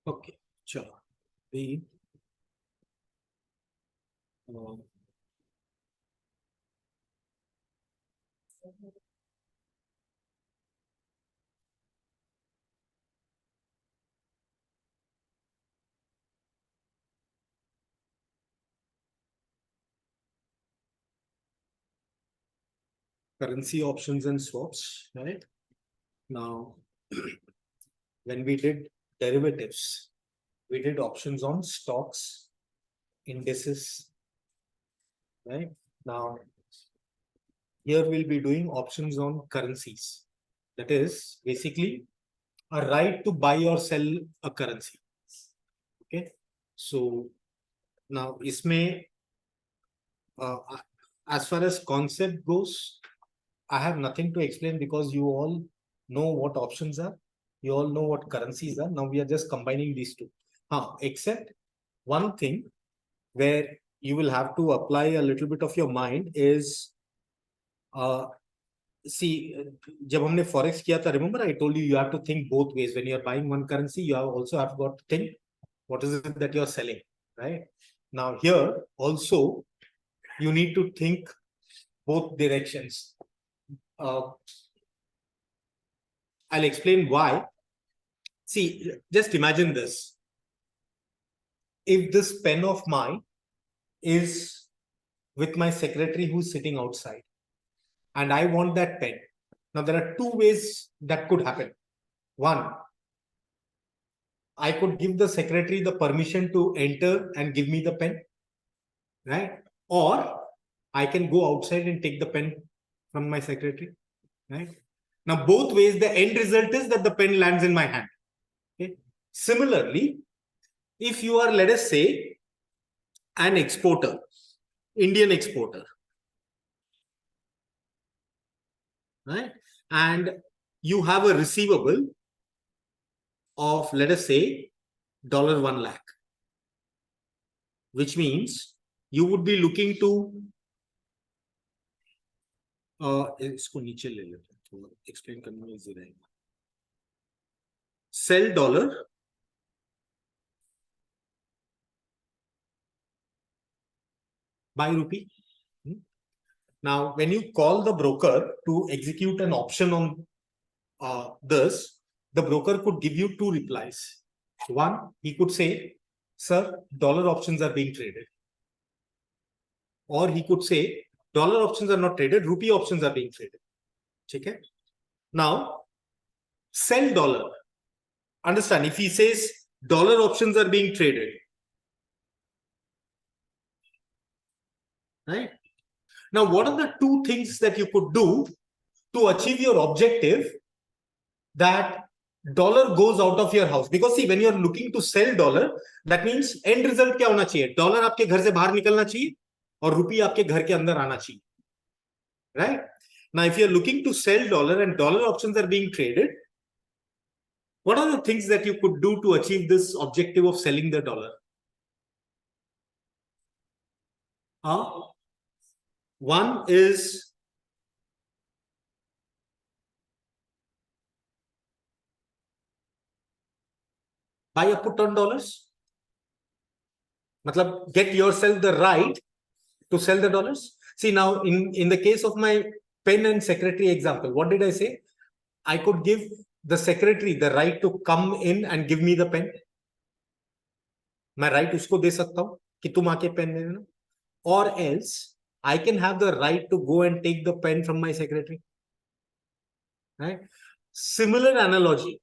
Okay, चलो the uh, currency options and swaps, right? Now, when we did derivatives, we did options on stocks, indices, right? Now, here we'll be doing options on currencies. That is basically a right to buy or sell a currency. Okay. So now, isme, uh, as far as concept goes, I have nothing to explain because you all know what options are. You all know what currencies are. Now we are just combining these two. Except one thing where you will have to apply a little bit of your mind is, see, जब हमने forex किया था, remember I told you have to think both ways. When you are buying one currency, you also have got to think what is it that you are selling, right? Now here also you need to think both directions. I'll explain why. See, just imagine this. If this pen of mine is with my secretary who's sitting outside, and I want that pen. Now, there are two ways that could happen. One, I could give the secretary the permission to enter and give me the pen, right? Or I can go outside and take the pen from my secretary, right? Now, both ways, the end result is that the pen lands in my hand. Okay. Similarly, if you are, let us say, an exporter, Indian exporter, right? And you have a receivable of, let us say, $1 lakh, which means you would be looking to इसको नीचे ले लेते हैं, तो explain करने में easy रहेगा. Sell dollar buy rupee. Now, when you call the broker to execute an option on this, the broker could give you two replies. One, he could say, sir, dollar options are being traded. Or he could say, dollar options are not traded, rupee options are being traded. Okay? Now, sell dollar. Understand, if he says dollar options are being traded, right? Now, what are the two things that you could do to achieve your objective that dollar goes out of your house? Because see, when you are looking to sell dollar, that means end result क्या होना चाहिए? Dollar आपके घर से बाहर निकलना चाहिए और रुपी आपके घर के अंदर आना चाहिए, right? Now, if you are looking to sell dollar and dollar options are being traded, what are the things that you could do to achieve this objective of selling the dollar? One is buy a put on dollars. Matlab, get yourself the right to sell the dollars. See, now in the case of my pen and secretary example, what did I say? I could give the secretary the right to come in and give me the pen. मैं right उसको दे सकता हूं कि तुम आके pen दे देना. Or else I can have the right to go and take the pen from my secretary. Right? Similar analogy.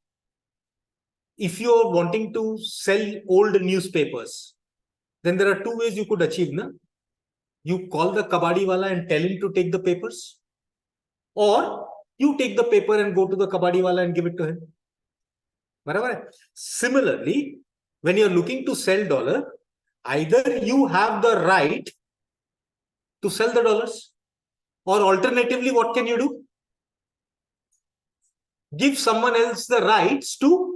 If you are wanting to sell old newspapers, then there are two ways you could achieve. Na? You call the kabadi wala and tell him to take the papers, or you take the paper and go to the kabadi wala and give it to him. Similarly, when you're looking to sell dollar, either you have the right to sell the dollars, or alternatively, what can you do? Give someone else the rights to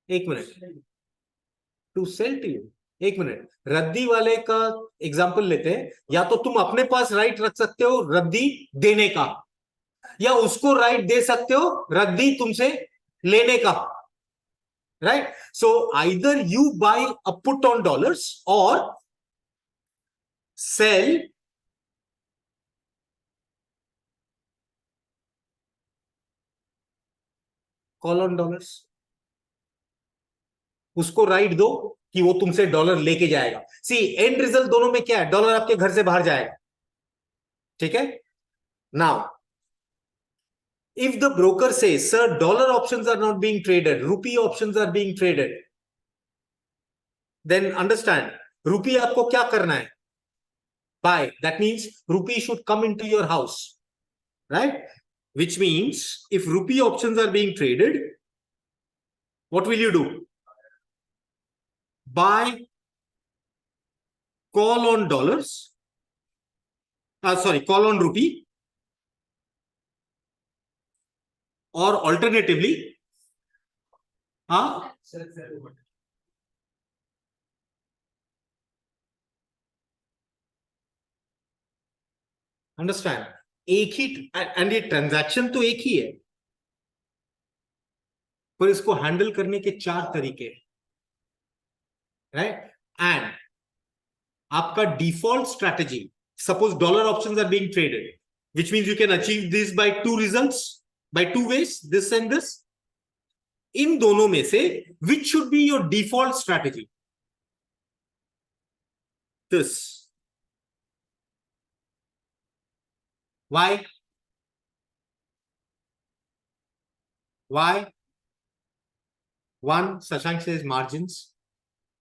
एक मिनट to sell to you. एक मिनट, रद्दी वाले का example लेते हैं. या तो तुम अपने पास राइट रख सकते हो रद्दी देने का, या उसको राइट दे सकते हो रख दी तुमसे लेने का, right? So either you buy a put on dollars or sell call on dollars, उसको राइट दो कि वो तुमसे डॉलर लेके जाएगा। सी एंड रिजल्ट दोनों में क्या है, डॉलर आपके घर से बाहर जाएगा, ठीक है? Now if the broker says sir dollar options are not being traded, rupee options are being traded, then understand rupee आपको क्या करना है, buy. That means rupee should come into your house, right? Which means if rupee options are being traded, what will you do? Buy call on dollars, sorry, call on rupee, or alternatively understand, एक ही and ये transaction तो एक ही है, पर इसको handle करने के चार तरीके, राइट? एंड आपका default strategy, suppose dollar options are being traded, which means you can achieve this by two results, by two ways, this and this. इन दोनों में से which should be your default strategy? This. Why? Why? One, Shashank says margins.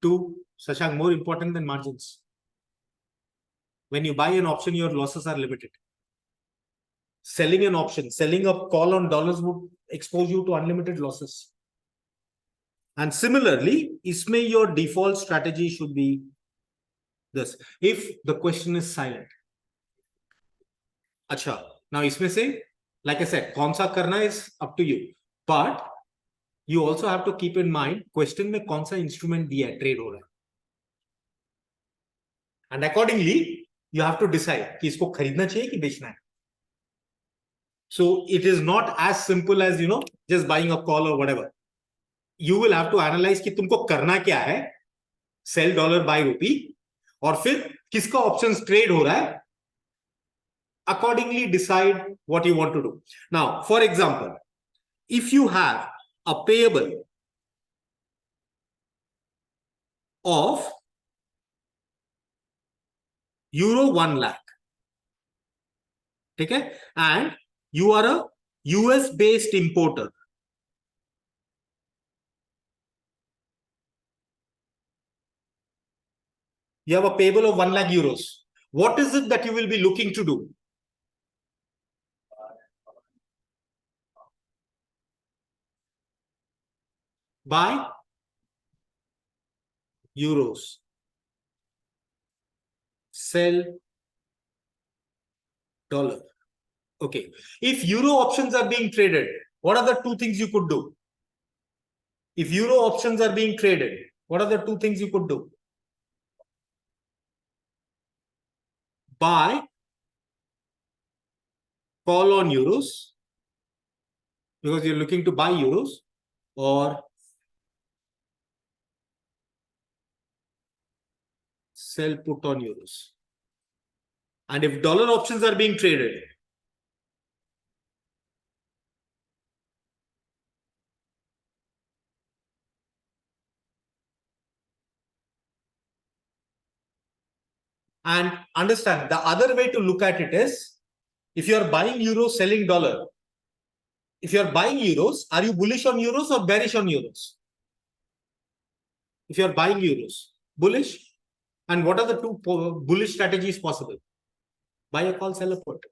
Two, Shashank, more important than margins. When you buy an option, your losses are limited. Selling an option, selling a call on dollars would expose you to unlimited losses. And similarly, isme your default strategy should be this. If the question is silent. Acha, now isme se, like I said, kaun sa karna is up to you. But you also have to keep in mind, question mein kaun sa instrument diya hai, trade ho raha hai. And accordingly, you have to decide कि इसको खरीदना चाहिए कि बेचना है. So it is not as simple as, you know, just buying a call or whatever. You will have to analyze कि तुमको करना क्या है, sell dollar buy rupee, और फिर किसका options trade हो रहा है, accordingly decide what you want to do. Now, for example, if you have a payable of euro 1 lakh, ठीक है, and you are a US based importer, you have a payable of 1 lakh euros. What is it that you will be looking to do? Buy euros, sell dollar. Okay. If euro options are being traded, what are the two things you could do? If euro options are being traded, what are the two things you could do? Buy call on euros, because you're looking to buy euros, or sell put on euros. And if dollar options are being traded, and understand the other way to look at it is, if you are buying euros, selling dollar, if you are buying euros, are you bullish on euros or bearish on euros? If you are buying euros, bullish. And what are the two bullish strategies possible? Buy a call, sell a put.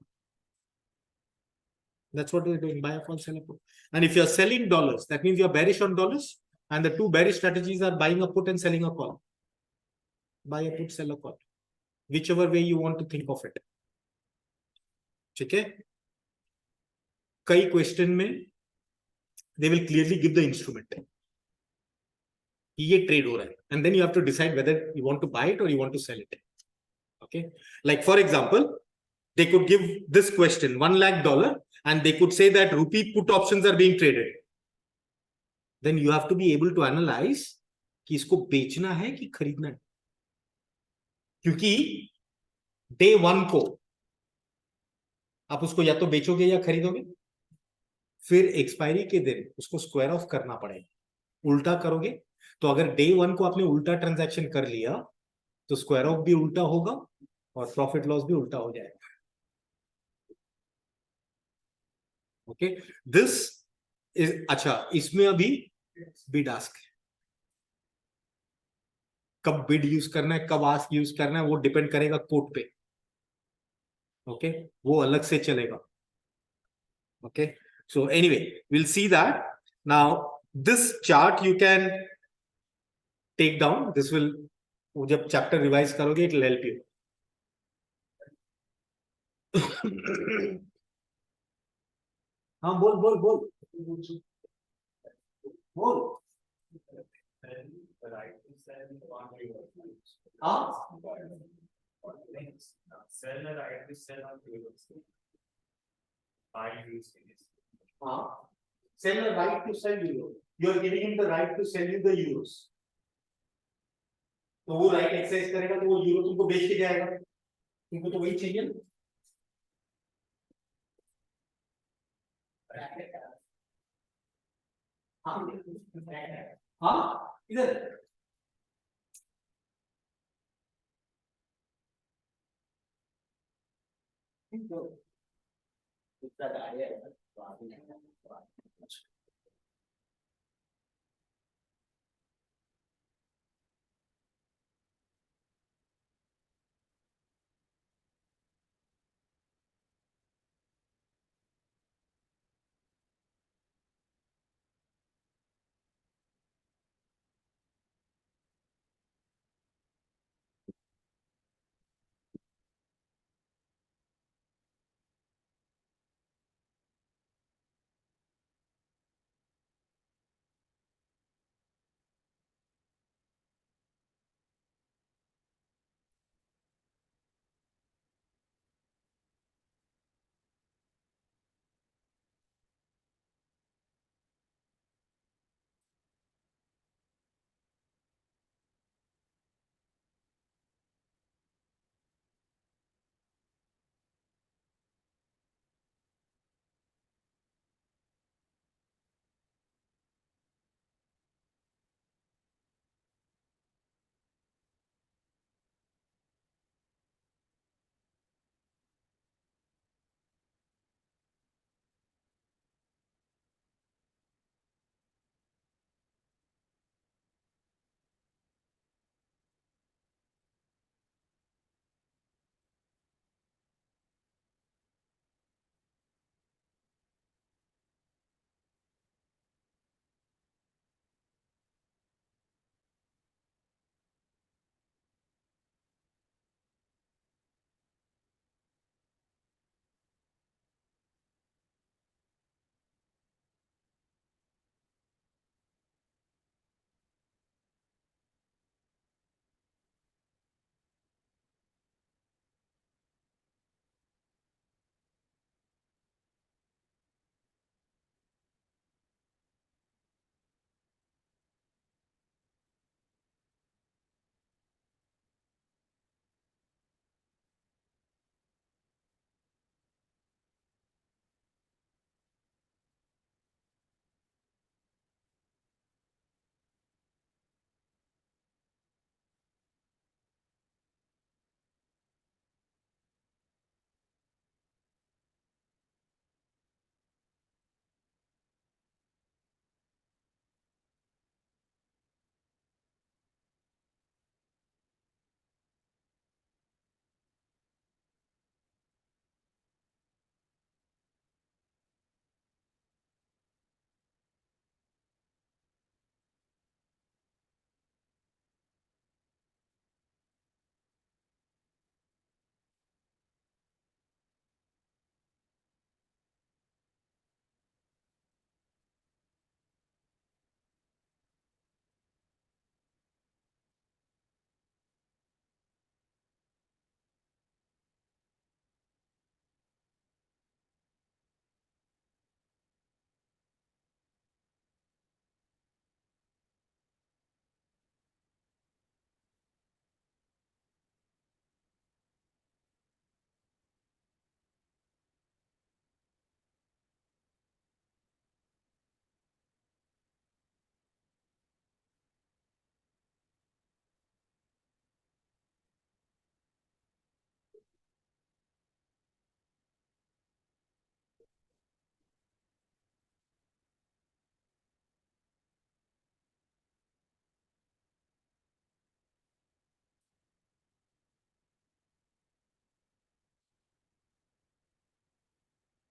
That's what we're doing, buy a call, sell a put. And if you're selling dollars, that means you're bearish on dollars. And the two bearish strategies are buying a put and selling a call. Buy a put, sell a call. Whichever way you want to think of it. ठीक है? कई question में they will clearly give the instrument. ये trade हो रहा है. And then you have to decide whether you want to buy it or you want to sell it. Okay? Like for example, they could give this question, $1 lakh, and they could say that rupee put options are being traded. Then you have to be able to analyze कि इसको बेचना है कि खरीदना है, क्योंकि day one को आप उसको या तो बेचोगे या खरीदोगे, फिर एक्सपायरी के दिन उसको स्क्वायर ऑफ करना पड़ेगा। उल्टा करोगे तो अगर डे वन को आपने उल्टा ट्रांजैक्शन कर लिया तो स्क्वायर ऑफ भी उल्टा होगा और प्रॉफिट लॉस भी उल्टा हो जाएगा। ओके, दिस इज अच्छा। इसमें अभी बिड आस्क, कब बिड यूज करना है कब आस्क यूज करना है वो डिपेंड करेगा कोट पे। ओके, वो अलग से चलेगा। Okay, so anyway we'll see that now। this chart you can take down, this will, वो जब चैप्टर रिवाइज करोगे इट विल हेल्प यू। हाँ बोल बोल बोल बोल। हाँ हाँ, sell a right to sell euro, you are giving him the right to sell you the euros, तो वो राइट एक्सरसाइज करेगा तो वो यूरो तुमको बेच के जाएगा, तुमको तो वही चाहिए ना। हाँ हाँ, इधर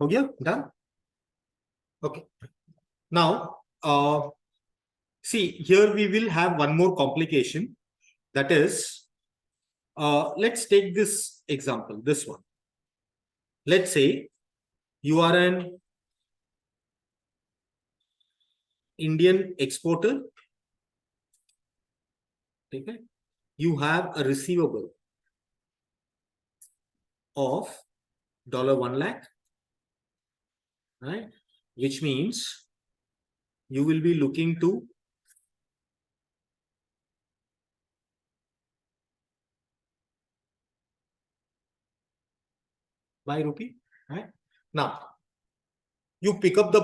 हो गया? Done? Okay. Now, see, here we will have one more complication. That is, let's take this example, this one. Let's say you are an Indian exporter. Okay. You have a receivable of $1 lakh, right? Which means you will be looking to buy rupee, right? Now, you pick up the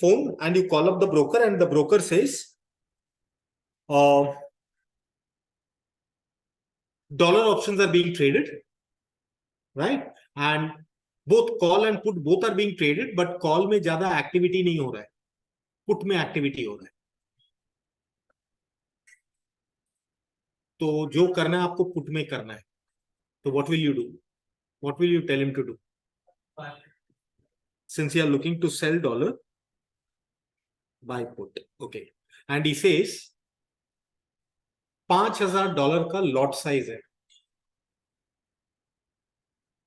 phone and you call up the broker, and the broker says, dollar options are being traded, right? And both call and put both are being traded, but call में ज्यादा activity नहीं हो रहा है, put में activity हो रहा है. तो जो करना है आपको put में करना है. So what will you do? What will you tell him to do? Since you are looking to sell dollar, buy put. Okay. And he says $5,000 का lot size है,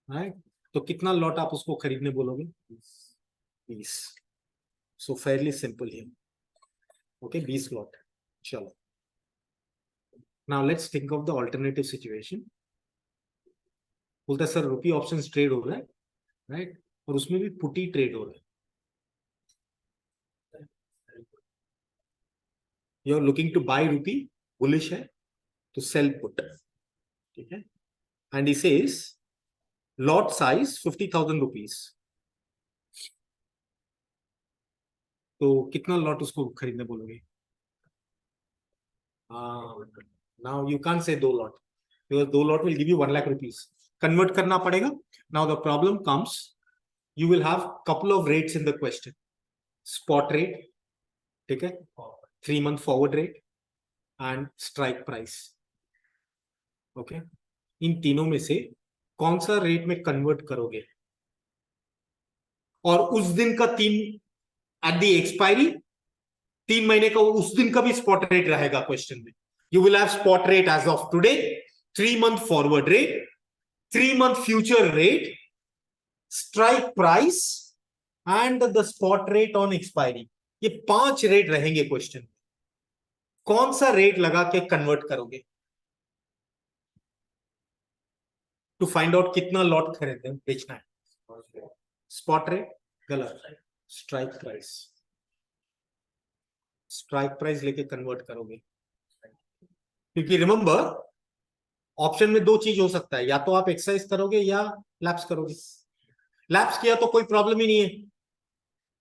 right? तो कितना lot आप उसको खरीदने बोलोगे? 20. So fairly simple here. Okay, 20 lot. Chalo. Now let's think of the alternative situation. बोलता है सर रुपी ऑप्शंस ट्रेड हो रहा है, राइट? और उसमें भी पुटी ट्रेड हो रहा है. You are looking to buy rupee, bullish है, तो सेल पुट. ठीक है. And he says lot size 50,000 rupees. तो कितना लॉट उसको खरीदने बोलोगे? Now you can't say 2 lot, because 2 lot will give you 1 lakh rupees. Convert करना पड़ेगा. Now the problem comes, you will have couple of rates in the question. Spot rate, ठीक है, 3-month forward rate and strike price. Okay. इन तीनों में से कौन सा rate में कन्वर्ट करोगे? और उस दिन का 3 एट द एक्सपायरी, 3 महीने का उस दिन का भी स्पॉट रेट रहेगा क्वेश्चन में. You will have spot rate as of today, 3-month forward rate, 3-month future rate, strike price and the spot rate on expiry. ये 5 रेट रहेंगे क्वेश्चन में. कौन सा रेट लगा के कन्वर्ट करोगे टू फाइंड आउट कितना लॉट खरीदना बेचना है? स्पॉट रेट गलत, स्ट्राइक प्राइस. स्ट्राइक प्राइस लेके कन्वर्ट करोगे, क्योंकि रिमेंबर ऑप्शन में 2 चीज हो सकता है, या तो आप एक्सरसाइज करोगे या लैप्स करोगे. लैप्स किया तो कोई प्रॉब्लम ही नहीं है,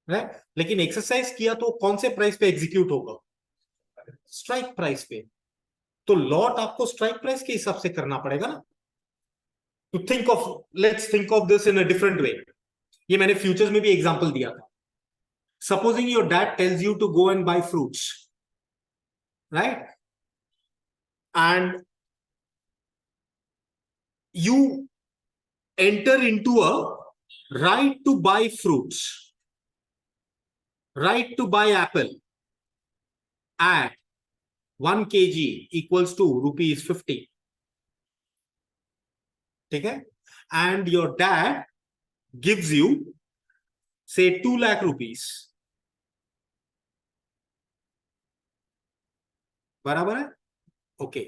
राइट? लेकिन एक्सरसाइज किया तो कौन से प्राइस पे एग्जीक्यूट होगा? स्ट्राइक प्राइस पे. तो लॉट आपको स्ट्राइक प्राइस के हिसाब से करना पड़ेगा ना. To think of, let's think of this in a different way. ये मैंने फ्यूचर्स में भी एग्जांपल दिया था. Supposing your dad tells you to go and buy fruits, right? And you enter into a right to buy fruits, right to buy apple at 1 kg equals to rupees 50. ठीक है. And your dad gives you say 2 lakh rupees. बराबर है? Okay.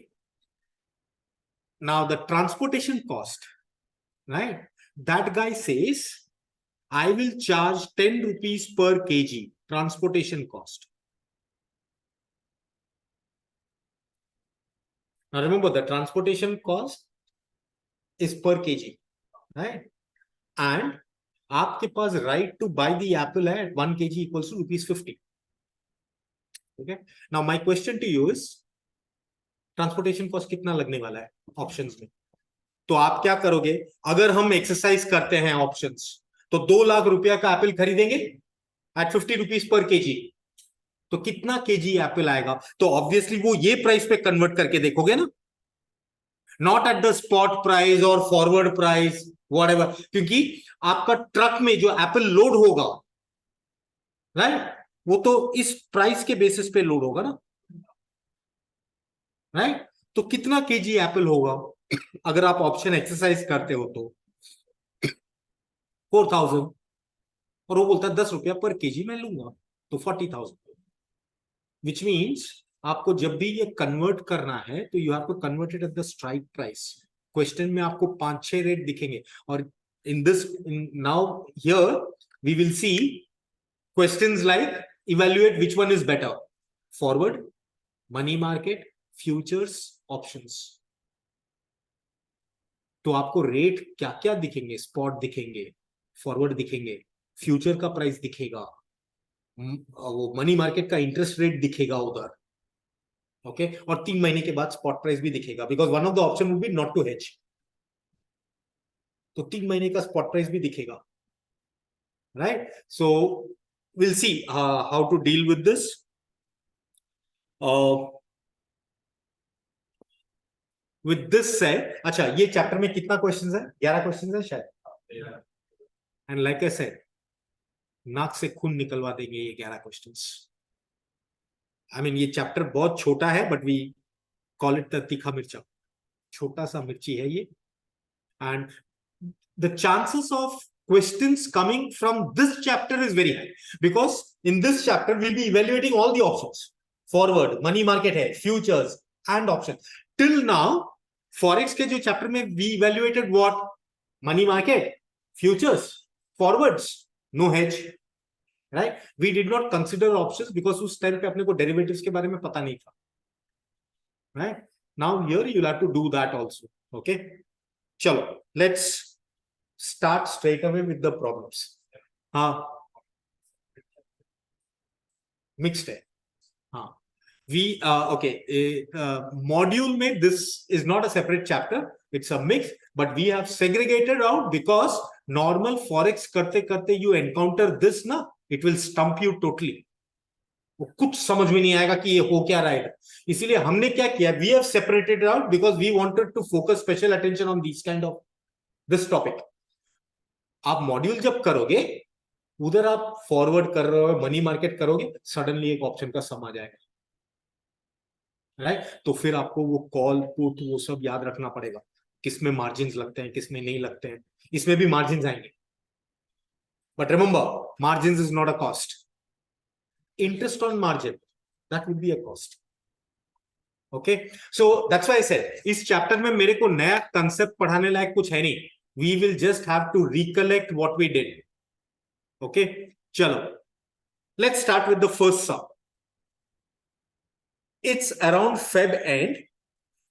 Now the transportation cost, right? That guy says, I will charge 10 rupees per kg transportation cost. Now remember, the transportation cost is per kg, right? And आपके पास right to buy the apple at 1 kg equals to rupees 50. Okay. Now my question to you is, transportation cost कितना लगने वाला है options में? तो आप क्या करोगे? अगर हम एक्सरसाइज करते हैं ऑप्शंस, तो 2 लाख रुपया का एप्पल खरीदेंगे एट 50 रुपीज पर केजी. तो कितना केजी एप्पल आएगा? तो ऑब्वियसली वो ये प्राइस पे कन्वर्ट करके देखोगे ना, not at the spot price और फॉरवर्ड प्राइस. व्हाटएवर, क्योंकि आपका ट्रक में जो एप्पल लोड होगा, राइट, वो तो इस प्राइस के बेसिस पे लोड होगा ना, राइट। तो कितना केजी एप्पल होगा अगर आप ऑप्शन एक्सरसाइज करते हो तो 4,000, और वो बोलता है 10 रुपया पर केजी मैं लूंगा, तो 40,000, विच मीन्स आपको जब भी ये कन्वर्ट करना है तो you have to convert it at the strike price. Question में आपको 5-6 रेट दिखेंगे, और in this now here we will see questions like evaluate which one is better, forward, money market, futures, options. तो आपको rate क्या क्या दिखेंगे, spot दिखेंगे, फॉरवर्ड दिखेंगे, फ्यूचर का प्राइस दिखेगा, वो मनी मार्केट का इंटरेस्ट रेट दिखेगा उधर, ओके, और 3 महीने के बाद स्पॉट प्राइस भी दिखेगा, because one of the option would be not to hedge, तो 3 महीने का स्पॉट प्राइस भी दिखेगा, right. So will see how to deal with this. With this said, अच्छा ये चैप्टर में कितना क्वेश्चंस है, 11 क्वेश्चंस है शायद, एंड लाइक आई सेड नाक से खून निकलवा देंगे ये 11 क्वेश्चंस। आई मीन ये चैप्टर बहुत छोटा है, but we call it the तीखा मिर्चा, छोटा सा मिर्ची है ये, and the chances of questions coming from this chapter is very high, because in this chapter we'll be evaluating all the options, forward, money market hai, futures and options. Till now forex ke jo chapter mein we evaluated what, money market, futures, forwards, no hedge, right, we did not consider options because us time pe apne ko derivatives ke bare mein pata nahi tha, right. Now here you'll have to do that also, okay. Chalo, let's start straight away with the problems. हाँ, mixed है, हाँ, we okay, module में this is not a separate chapter, it's a mix, but we have segregated out because normal forex करते करते you encounter this ना, it will stump you totally, वो कुछ समझ में नहीं आएगा कि ये हो क्या रहा है, इसीलिए हमने क्या किया, we have separated out because we wanted to focus special attention on these kind of this topic. आप मॉड्यूल जब करोगे उधर आप फॉरवर्ड कर रहे हो, मनी मार्केट करोगे, सडनली एक ऑप्शन का सम आ जाएगा, राइट, तो फिर आपको वो कॉल पुट वो सब याद रखना पड़ेगा, किसमें मार्जिन लगते हैं किसमें नहीं लगते हैं, इसमें भी मार्जिन आएंगे, but remember margin is not a cost, interest on margin that would be a cost, okay. So that's why I said इस चैप्टर में मेरे को नया कंसेप्ट पढ़ाने लायक कुछ है नहीं, we will just have to recollect what we did, okay. चलो, let's start with the first sum. It's around Feb end,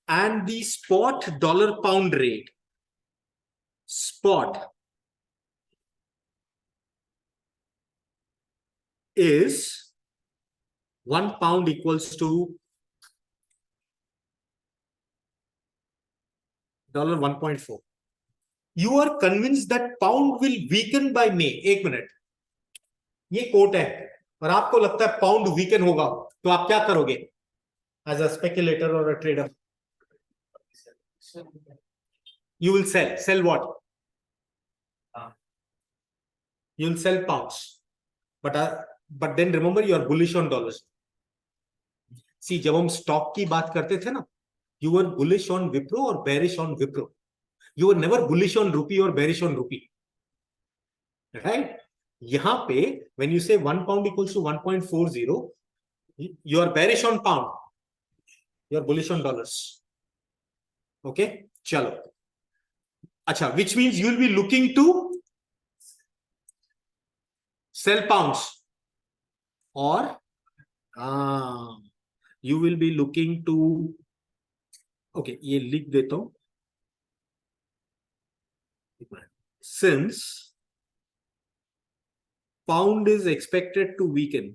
and the spot dollar pound rate, spot, is 1 pound equals to $1.4. You are convinced that pound will weaken by May. एक मिनट, ये coat है और आपको लगता है pound weaken होगा, तो आप क्या करोगे एज अ स्पेकुलेटर और a trader? You will sell what? You will sell pounds, but then remember you are bullish on dollars. See, जब हम स्टॉक की बात करते थे ना, you were bullish on Wipro or bearish on Wipro. You were never bullish on rupee or bearish on rupee, right? यहाँ पे when you say 1 pound equals to 1.40, you are bearish on pound, you are bullish on dollars, okay. चलो, अच्छा, which means you will be looking to sell pounds, or you will be looking to, okay, ये लिख देता हूं, since pound is expected to weaken,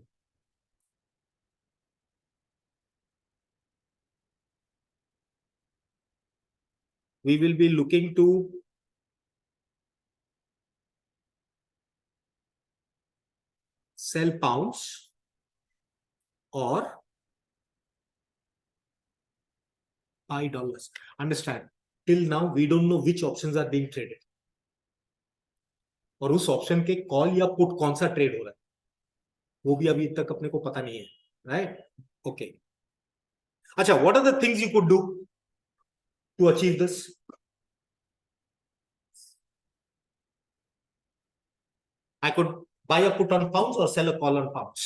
we will be looking to sell pounds or buy dollars. Understand? Till now, we don't know which options are being traded. और उस option के call या put कौन सा ट्रेड हो रहा है वो भी अभी तक अपने को पता नहीं है, राइट? ओके, अच्छा, what are the things you could do to achieve this? I could buy a put on pounds or sell a call on pounds.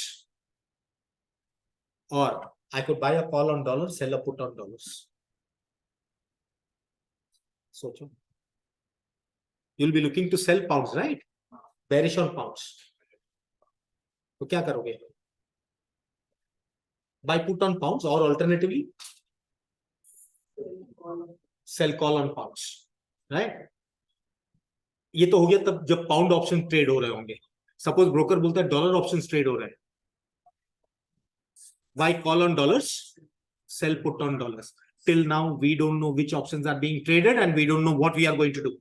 Or I could buy a call on dollars, sell a put on dollars. सोचो, you'll be looking to sell pounds, right? Bearish on pounds. तो क्या करोगे? Buy put on pounds or alternatively sell call on pounds, right? ये तो हो गया तब जब पाउंड ऑप्शन ट्रेड हो रहे होंगे. सपोज ब्रोकर बोलता है डॉलर ऑप्शन ट्रेड हो रहे हैं. Buy call on dollars, sell put on dollars. Till now we don't know which options are being traded and we don't know what we are going to do.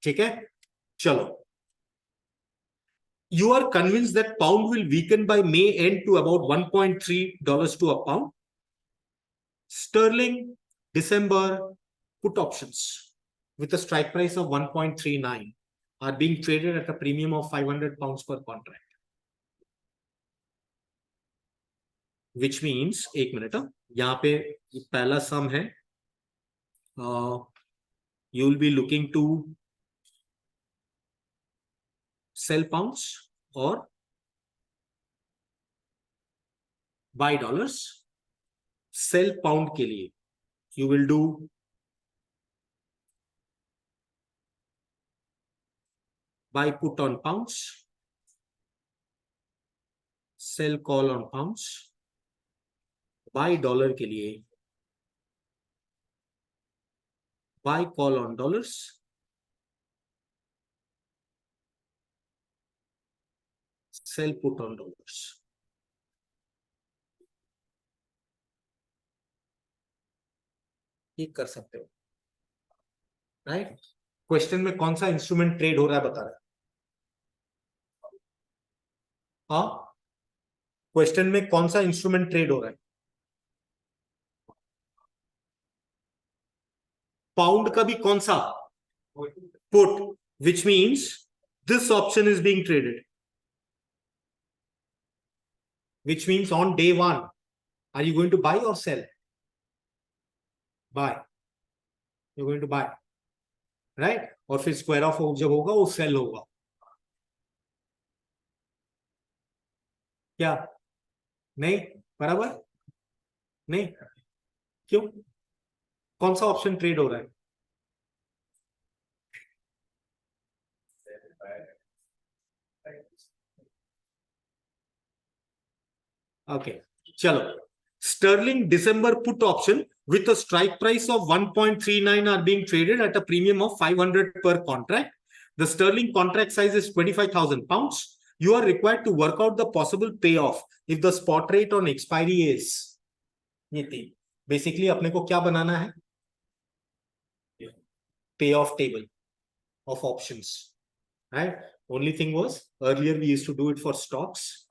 ठीक है, चलो. You are convinced that pound will weaken by May end to about $1.3 to a pound. Sterling December put options with a strike price of 1.39 are being traded at a premium of 500 pounds per contract. Which means, एक minute, यहाँ पे पहला सम है, you will be looking to sell pounds or buy dollars. Sell pound के लिए you will do buy put on pounds, sell call on pounds. Buy dollar के लिए buy call on dollars, sell put on dollars. ये कर सकते हो, right? Question में कौन सा इंस्ट्रूमेंट ट्रेड हो रहा है बता रहा है. हाँ, क्वेश्चन में कौन सा इंस्ट्रूमेंट ट्रेड हो रहा है? पाउंड का भी कौन सा? Put, which means this option is being traded, which means on day one are you going to buy or sell? Buy. You're going to buy, right? और फिर स्क्वायर ऑफ जब होगा वो सेल होगा. क्या? नहीं, बराबर नहीं. क्यों? कौन सा ऑप्शन ट्रेड हो रहा है? ओके, चलो. Sterling December put option with a strike price of 1.39 are being traded at a premium of 500 per contract. The sterling contract size is 25,000 pounds. You are required to work out the possible payoff if the spot rate on expiry is. ये थी basically अपने को क्या बनाना है? Payoff table of options, right? Only thing was earlier we used to do it for stocks.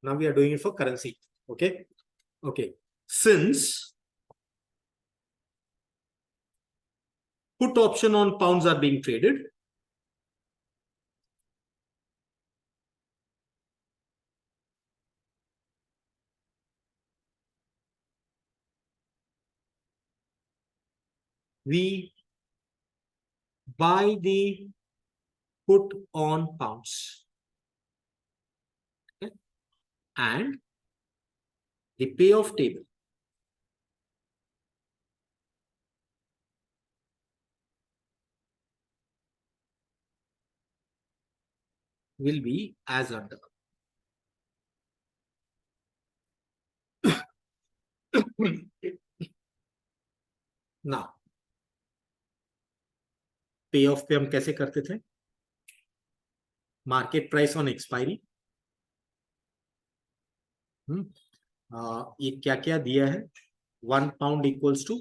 Now we are doing it for currency. Okay. Okay. Since put option on pounds are being traded, we buy the put on pounds. Okay. And the payoff table will be as under. Now, payoff पे हम कैसे करते थे? Market price on expiry. ये क्या क्या दिया है? 1 pound equals to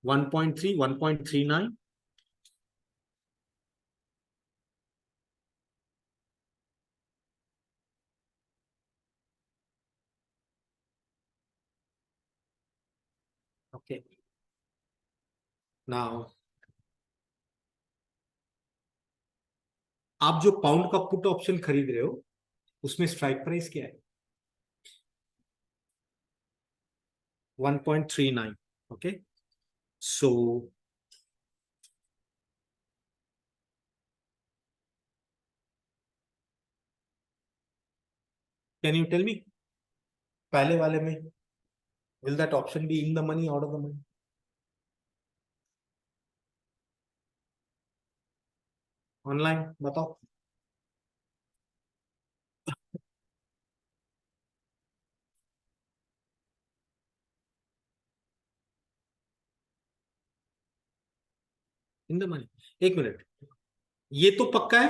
1.3, 1.39. Okay. Now, आप जो पाउंड का पुट ऑप्शन खरीद रहे हो उसमें स्ट्राइक प्राइस क्या है? 1.39. Okay, so can you tell me, पहले वाले में will that option be in the money, out of the money? Online बताओ। इन द मनी, एक मिनट, ये तो पक्का है।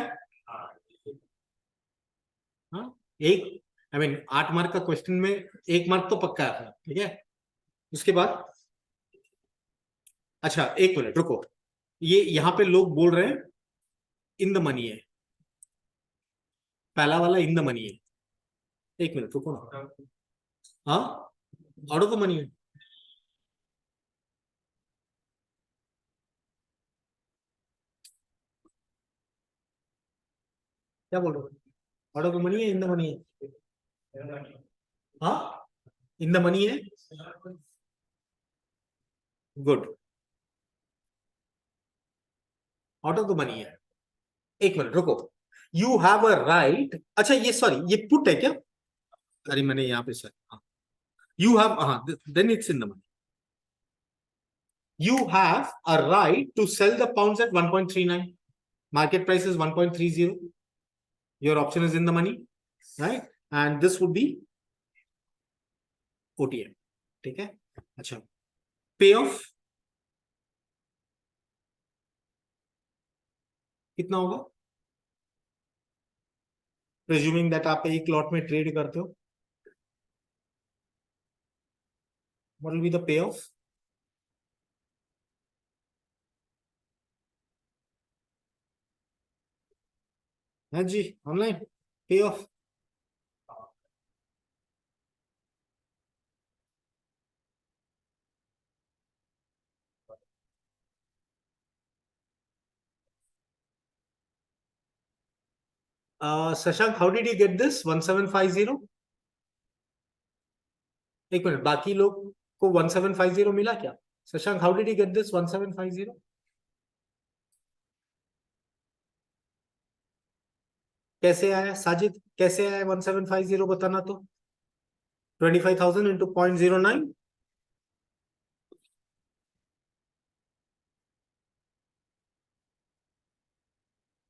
हाँ, एक, आई मीन 8 मार्क का क्वेश्चन में 1 मार्क तो पक्का है, ठीक है। उसके बाद, अच्छा एक मिनट रुको, ये यहाँ पे लोग बोल रहे हैं इन द मनी है, पहला वाला इन द मनी है। एक मिनट रुको ना, हाँ, आउट ऑफ द मनी है। क्या बोल रहे हो? आउट ऑफ द मनी है, इन द मनी है? हाँ, इन द मनी है। Good, out of the money है। एक मिनट रुको, यू हैव अ राइट, अच्छा ये सॉरी ये पुट है क्या? अरे मैंने यहाँ पे सर, यू हैव, हाँ, then it's in the money. You have a right to sell the pounds at 1.39. Market price is 1.30. Your option is in the money, right? And this would be OTM. ठीक है, अच्छा, पे of कितना होगा? Presuming that आप एक lot में trade करते हो, what will be the pay of? हाँ जी, ऑनलाइन पे of. Shashank, how did you get this 1750? एक मिनट, बाकी लोग को 1750 मिला क्या? Shashank, how did you get this 1750? कैसे आया साजिद, कैसे आया 1750 बताना तो। 25,000 इंटू 0.09,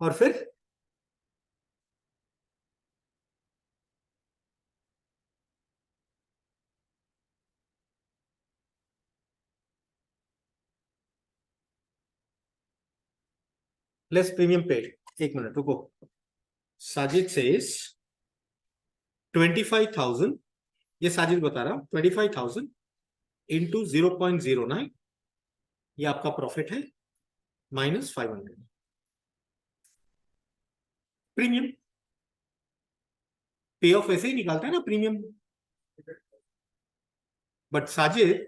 और फिर लेस प्रीमियम पेड। एक मिनट रुको, साजिद से 25,000, ये साजिद बता रहा, 25,000 इंटू 0.09, ये आपका प्रॉफिट है, माइनस 500 प्रीमियम। पे ऑफ ऐसे ही निकालता है ना प्रीमियम। बट साजिद,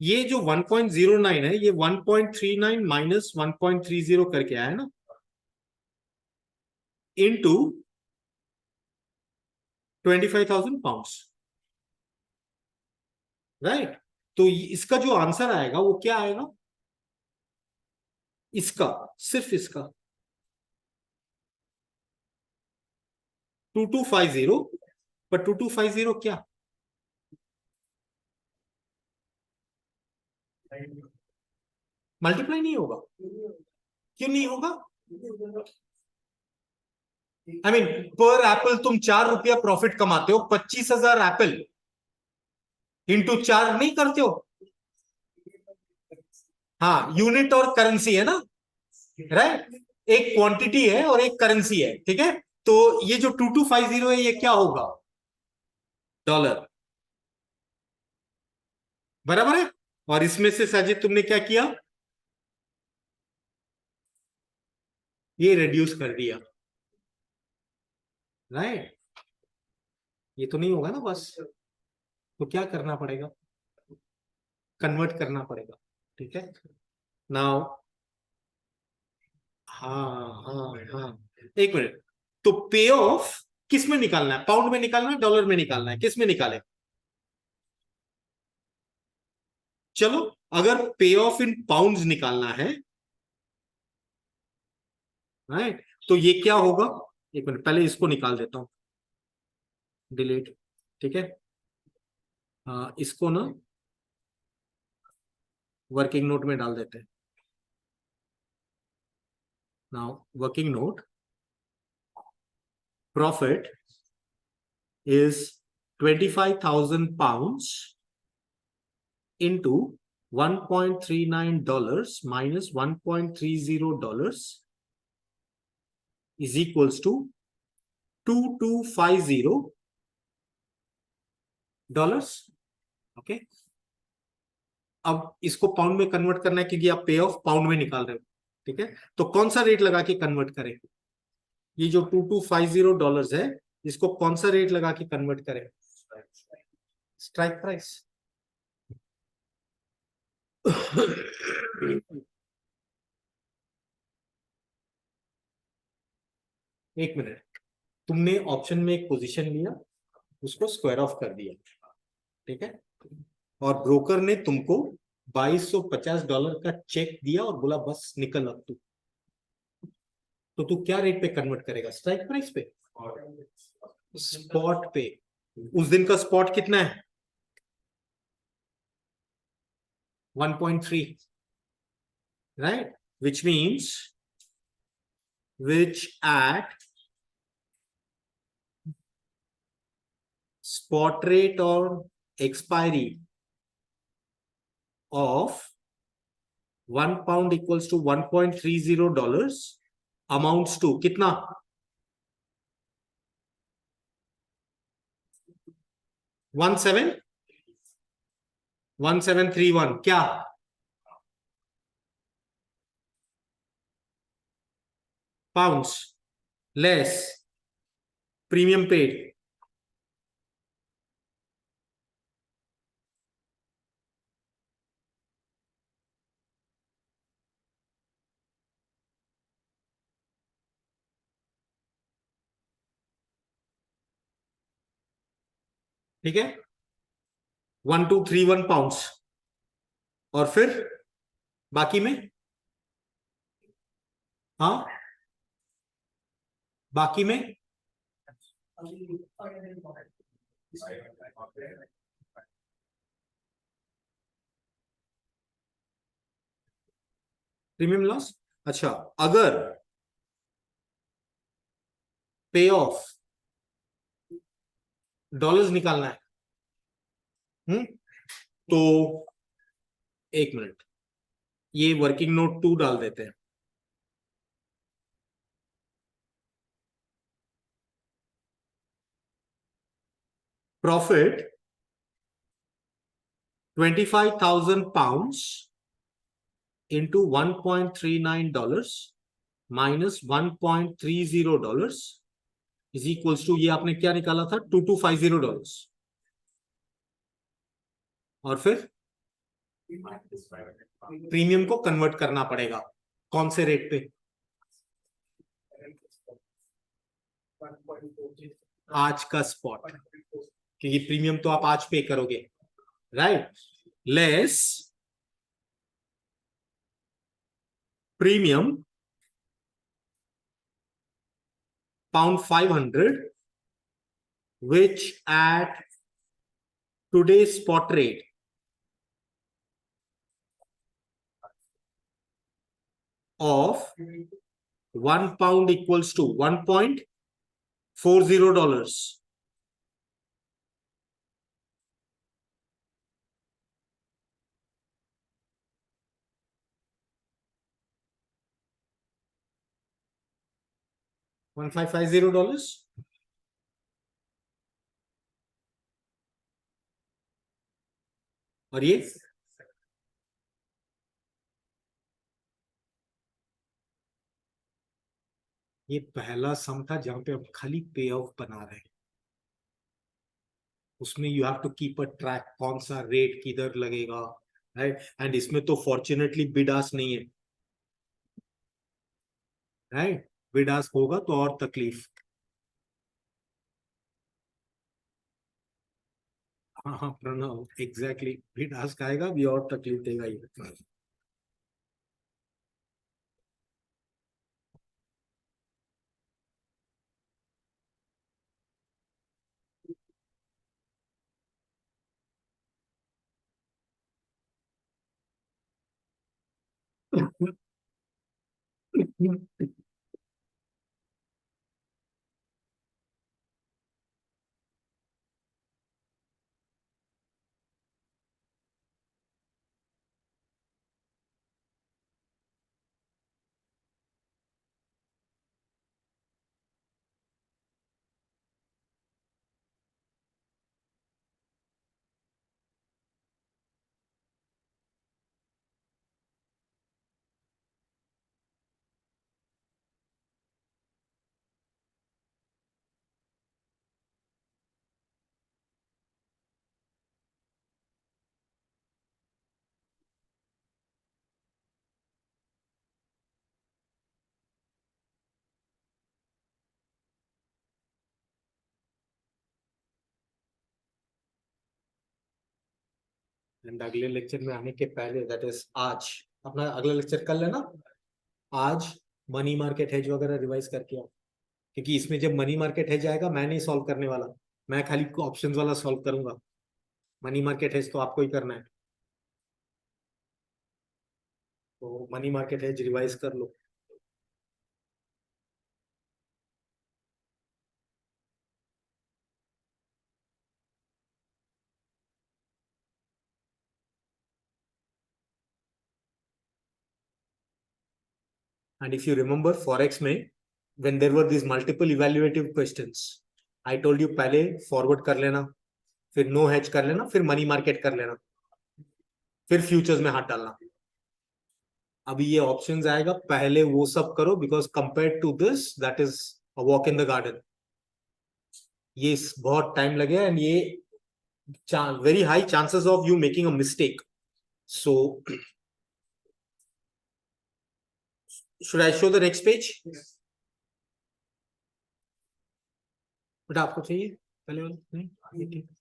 ये जो 1.09 है, ये 1.39 माइनस 1.30 करके आया ना, इनटू 25,000 पाउंड्स, राइट? तो इसका जो आंसर आएगा वो क्या आएगा? इसका, सिर्फ इसका 2250, पर 2250 क्या मल्टीप्लाई नहीं होगा? क्यों नहीं होगा? आई मीन, पर एप्पल तुम 4 रुपया प्रॉफिट कमाते हो, 25,000 एप्पल इंटू 4 नहीं करते हो? हाँ, यूनिट और करेंसी है ना, राइट? एक क्वांटिटी है और एक करेंसी है, ठीक है। तो ये जो 2250 है, ये क्या होगा? डॉलर, बराबर है। और इसमें से साजिद तुमने क्या किया? ये रिड्यूस कर दिया, राइट? ये तो नहीं होगा ना बस, तो क्या करना पड़ेगा? कन्वर्ट करना पड़ेगा, ठीक है। नाउ हाँ हाँ हाँ, एक मिनट। तो पे ऑफ किस में निकालना है? पाउंड में निकालना है, डॉलर में निकालना है, किस में निकाले? चलो, अगर पे ऑफ इन पाउंड्स निकालना है, राइट, तो ये क्या होगा? एक मिनट, पहले इसको निकाल देता हूं, डिलीट। ठीक है, इसको ना वर्किंग नोट में डाल देते हैं। Now working note, profit is 25,000 pounds into $1.39 minus $1.30 is equals to $2250। Okay, अब इसको पाउंड में कन्वर्ट करना है क्योंकि आप पे ऑफ पाउंड में निकाल रहे हो। ठीक है, तो कौन सा रेट लगा के कन्वर्ट करें? ये जो $2250 है, इसको कौन सा रेट लगा के कन्वर्ट करें? Strike price. एक मिनट, तुमने ऑप्शन में एक पोजीशन लिया, उसको स्क्वायर ऑफ कर दिया, ठीक है, और ब्रोकर ने तुमको $2250 का चेक दिया और बोला बस निकल अब तू, तो तू क्या रेट पे कन्वर्ट करेगा? स्ट्राइक प्राइस पे, स्पॉट पे? उस दिन का स्पॉट कितना है? 1.3, right, which means which at spot rate or expiry of £1 equals to $1.30 amounts to कितना? 1731। क्या? Pounds less premium paid. ठीक है, 1231 पाउंड्स, और फिर बाकी में, हाँ, बाकी में प्रीमियम लॉस। अच्छा, अगर पे ऑफ डॉलर्स निकालना है, तो एक मिनट, ये वर्किंग नोट 2 डाल देते हैं। Profit 25,000 pounds into $1.39 minus $1.30 is equals to, ये आपने क्या निकाला था? $2250। और फिर प्रीमियम को कन्वर्ट करना पड़ेगा कौन से रेट पे? आज का स्पॉट, क्योंकि प्रीमियम तो आप आज पे करोगे, right, less premium £500 which at today's spot rate of £1 equals to $1.40। $1,550। और ये पहला सम था जहां पे हम खाली पे ऑफ बना रहे हैं, उसमें you have to keep a track कौन सा रेट किधर लगेगा, राइट, एंड इसमें तो फॉर्चुनेटली बिड आस्क नहीं है। राइट, बिड आस्क होगा तो और तकलीफ। हाँ हाँ प्रणव, एग्जैक्टली, बिड आस्क आएगा भी और तकलीफ देगा ये। एंड अगले लेक्चर में आने के पहले, दैट इज आज, अपना अगला लेक्चर कर लेना आज, मनी मार्केट हेज वगैरह रिवाइज करके आओ। क्योंकि इसमें जब मनी मार्केट हेज आएगा मैं नहीं सॉल्व करने वाला, मैं खाली ऑप्शंस वाला सॉल्व करूंगा। मनी मार्केट हेज तो आपको ही करना है, तो मनी मार्केट हेज रिवाइज कर लो। And if you remember forex में, when there were this multiple evaluative questions, I told you पहले फॉरवर्ड कर लेना, फिर नो हेज कर लेना, फिर मनी मार्केट कर लेना, फिर फ्यूचर्स में हाथ डालना। अभी ये ऑप्शंस आएगा, पहले वो सब करो, because compare to this that is a walk in the garden. ये बहुत टाइम लगेगा एंड ये very high chances of you making a mistake. So should I show the next page? बेटा आपको चाहिए पहले वाला? नहीं, ये ठीक है।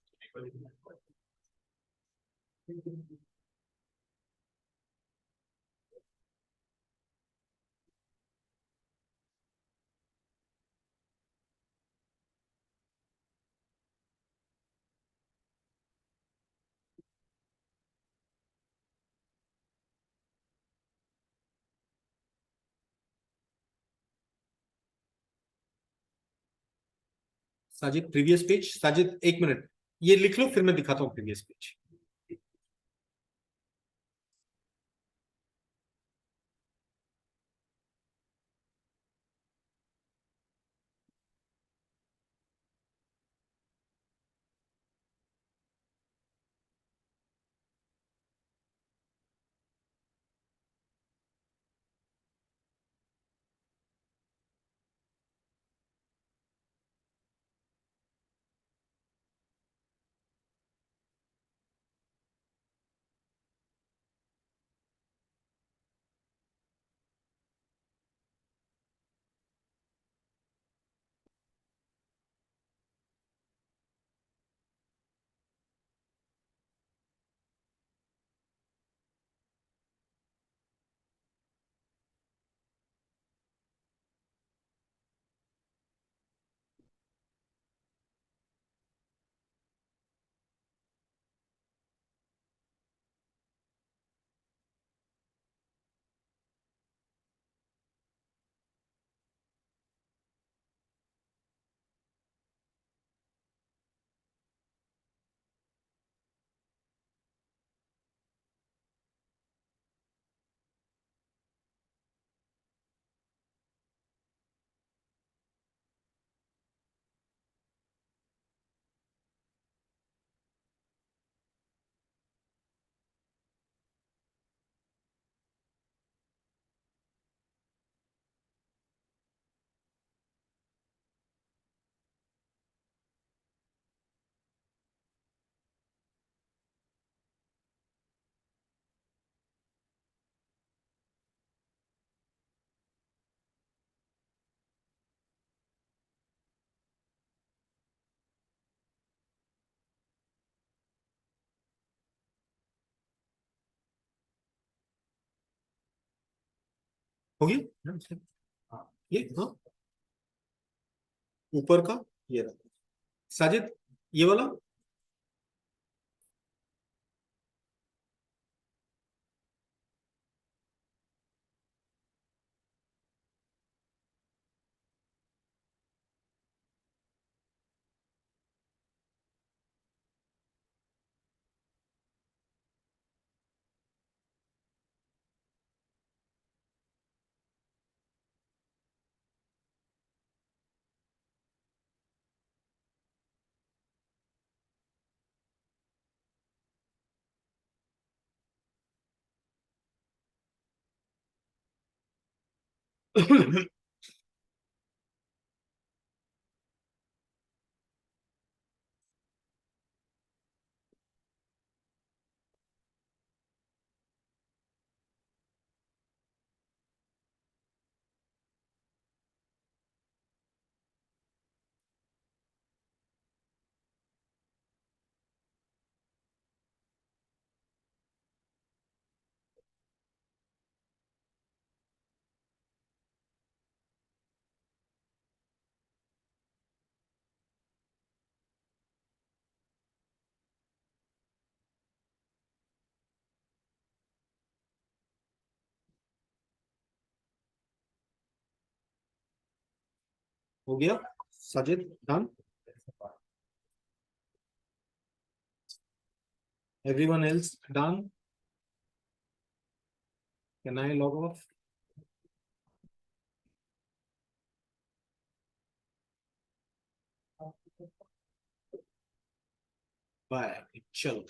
साजिद प्रीवियस पेज, साजिद एक मिनट, ये लिख लो फिर मैं दिखाता हूँ प्रीवियस पेज। हो गया। हाँ ये हाँ ऊपर का ये रहा। साजिद ये वाला हो गया। Sajid done. Everyone else done? Can I log off? Bye. चलो